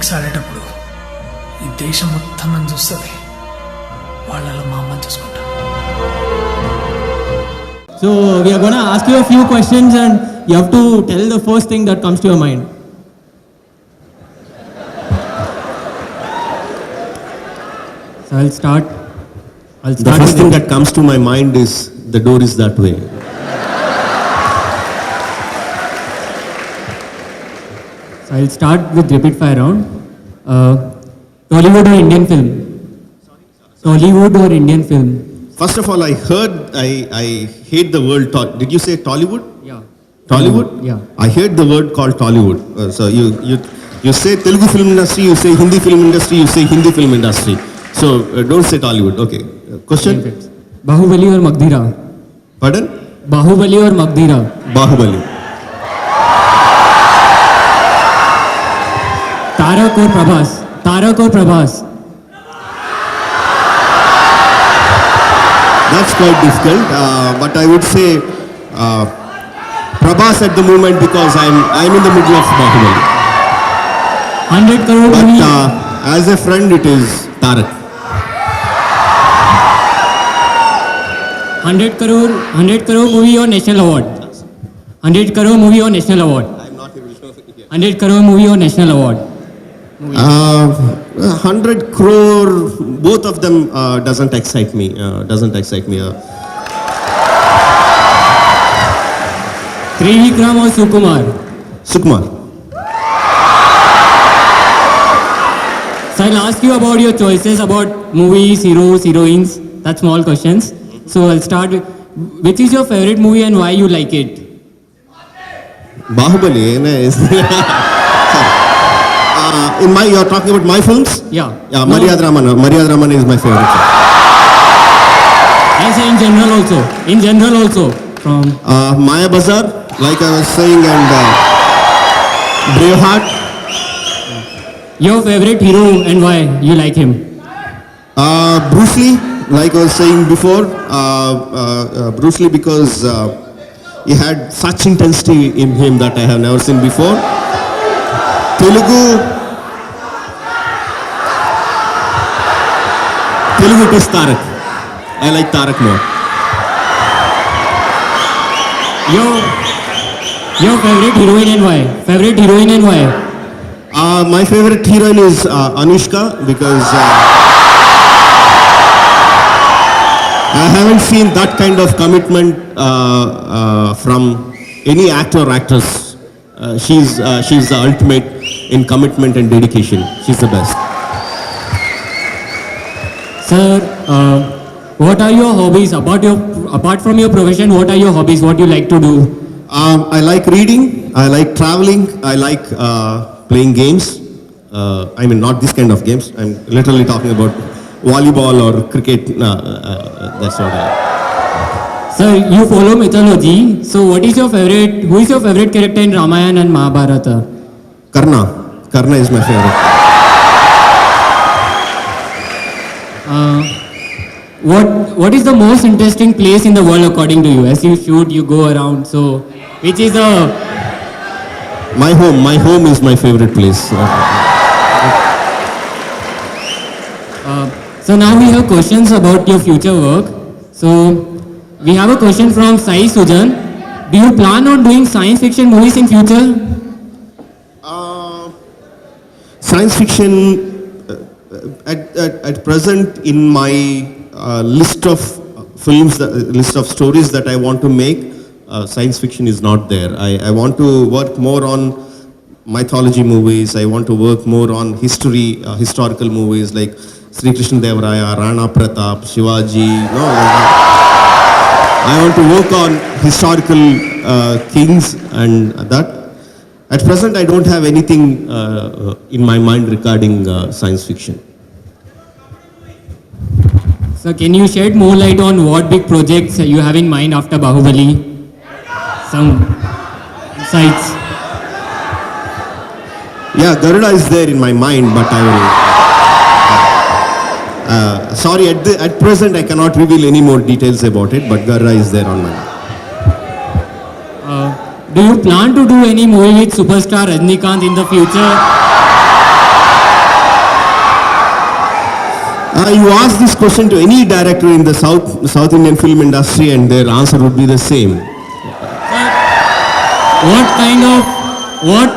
Olympics ఆడేటప్పుడు ఈ దేశం మొత్తం నన్ను చూస్తుంది. వాళ్ళలో మా అమ్మని చూసుకుంటా. So we are going to ask you a few questions and you have to tell the first thing that comes to your mind. So I'll start. The first thing that comes to my mind is the door is that way. So I'll start with rapid fire round. Tollywood or Indian film? Tollywood or Indian film? First of all, I hate the word. Did you say Tollywood? Yeah. Tollywood? Yeah. I hate the word called Tollywood. So you say Telugu film industry, you say Hindi film industry, you say Hindi film industry. So don't say Tollywood. Okay. Question? Bahubali or Magdira? Pardon? Bahubali or Magdira? Bahubali. Tarak or Prabhas? Tarak or Prabhas? That's quite difficult, but I would say Prabhas at the moment because I'm in the middle of Bahubali. 100 crore But movie. as a friend, it is Tarak. 100 crore movie or national award? 100 crore movie or national award? I'm not able to. 100 crore movie or national award? 100 crore, both of them doesn't excite me. Trivikram or Sukumar? Sukumar. So I'll ask you about your choices about movies, heroes, heroines. That's small questions. So I'll start with, which is your favorite movie and why you like it? Bahubali. You're talking about my films? Yeah. Yeah, Maryad Raman is my favorite film. I say in general also. From Maya Bazaar, like I was saying, and Braveheart. your favorite hero and why you like him? Bruce Lee, like I was saying before, Bruce Lee because he had such intensity in him that I have never seen before. Telugu it is Tarak. I like Tarak more. Your favorite heroine and why? My favorite heroine is Anushka because I haven't seen that kind of commitment from any actor or actress. She's the ultimate in commitment and dedication. She's the best. Sir, what are your hobbies? Apart from your profession, what are your hobbies? What you like to do? I like reading. I like traveling. I like playing games. I mean, not this kind of games. I'm literally talking about volleyball or cricket. That's what I like. Sir, you follow mythology. So who is your favorite character in Ramayana and Mahabharata? Karna. Karna is my favorite. What is the most interesting place in the world according to you? As you shoot, you go around. So which is the... My home is my favorite place. So now we have questions about your future work. So we have a question from Sai Sujan. Do you plan on doing science fiction movies in future? Science fiction at present in my list of films, list of stories that I want to make, science fiction is not there. I want to work more on mythology movies. I want to work more on historical movies like Sri Krishna Devaraya, Rana Pratap, Shivaji. I want to work on historical things and that. At present, I don't have anything in my mind regarding science fiction. So can you shed more light on what big projects you have in mind after Bahubali? Some sites. Yeah, Garuda is there in my mind, but I will... sorry, at present I cannot reveal any more details about it, but Garuda is there on my mind. Do you plan to do any movie with superstar Rajnikant in the future? You ask this question to any director in the South Indian film industry and their answer would be the same. What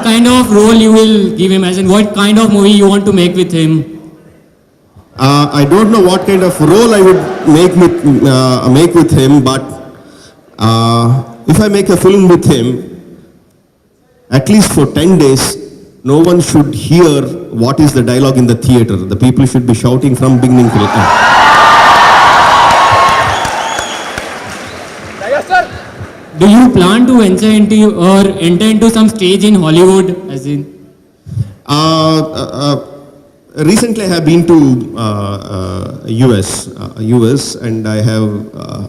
kind of role you will give him, as in what kind of movie you want to make with him? I don't know what kind of role I would make with him, but if I make a film with him, at least for 10 days, no one should hear what is the dialogue in the theater. The people should be shouting from beginning to end. Do you plan to enter into some stage in Hollywood, as in? Recently, I have been to US, and I have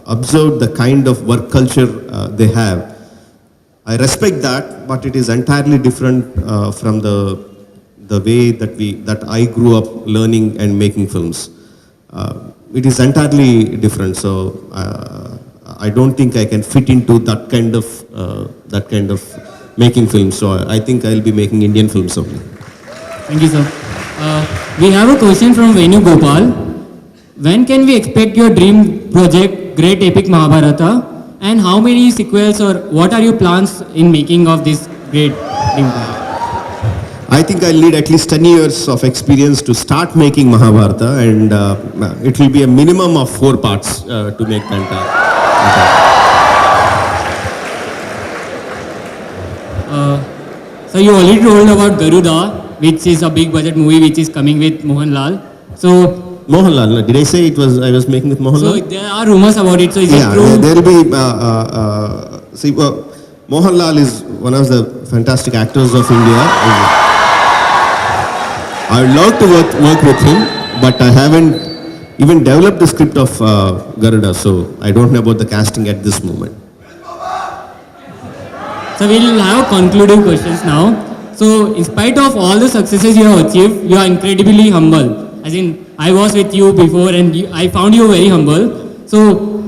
observed the kind of work culture they have. I respect that, but it is entirely different from the way that I grew up learning and making films. It is entirely different. So I don't think I can fit into that kind of making films. So I think I'll be making Indian films only. Thank you, sir. We have a question from Venu Gopal. When can we expect your dream project, Great Epic Mahabharata? And how many sequels, or what are your plans in making of this great dream project? I think I'll need at least 10 years of experience to start making Mahabharata, and it will be a minimum of 4 parts to make the entire. So you already told about Garuda, which is a big budget movie which is coming with Mohanlal. So Mohanlal, did I say I was making with Mohanlal? So there are rumors about it. So is it Yeah, true? there will be. Mohanlal is one of the fantastic actors of India. I would love to work with him, but I haven't even developed the script of Garuda, so I don't know about the casting at this moment. So we'll have concluding questions now. So in spite of all the successes you have achieved, you are incredibly humble. As in, I was with you before and I found you very humble. So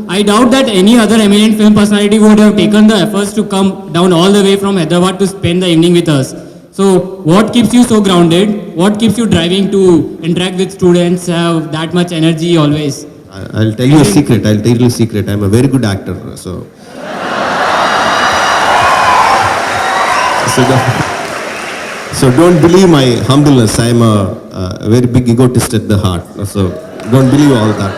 I doubt that any other eminent film personality would have taken the efforts to come down all the way from Hyderabad to spend the evening with us. So what keeps you so grounded? What keeps you driving to interact with students, have that much energy always? I'll tell you a secret. I'm a very good actor. So don't believe my humbleness. I'm a very big egotist at the heart. So don't believe all that.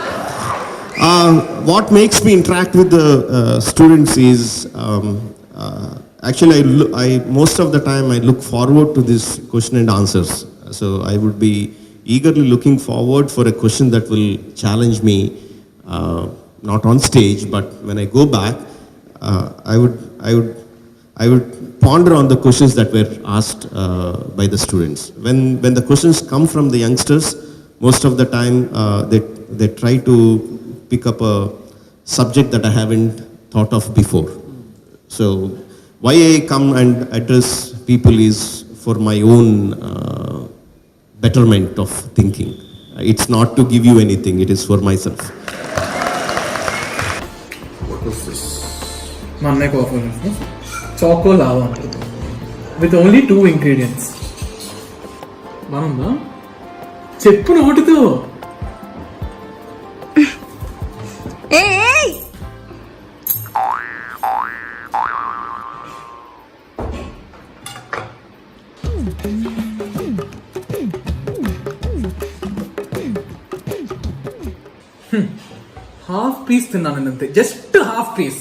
What makes me interact with the students is actually most of the time I look forward to this question and answers. So I would be eagerly looking forward for a question that will challenge me, not on stage, but when I go back, I would ponder on the questions that were asked by the students. When the questions come from the youngsters, most of the time they try to pick up a subject that I haven't thought of before. So why I come and address people is for my own betterment of thinking. It's not to give you anything, it is for myself. మా అన్నయ్యకు offer choco lava with only 2 ingredients. బాగుందా? చెప్పు నోటితో. Half piece తిన్నాను అంతే, just half piece.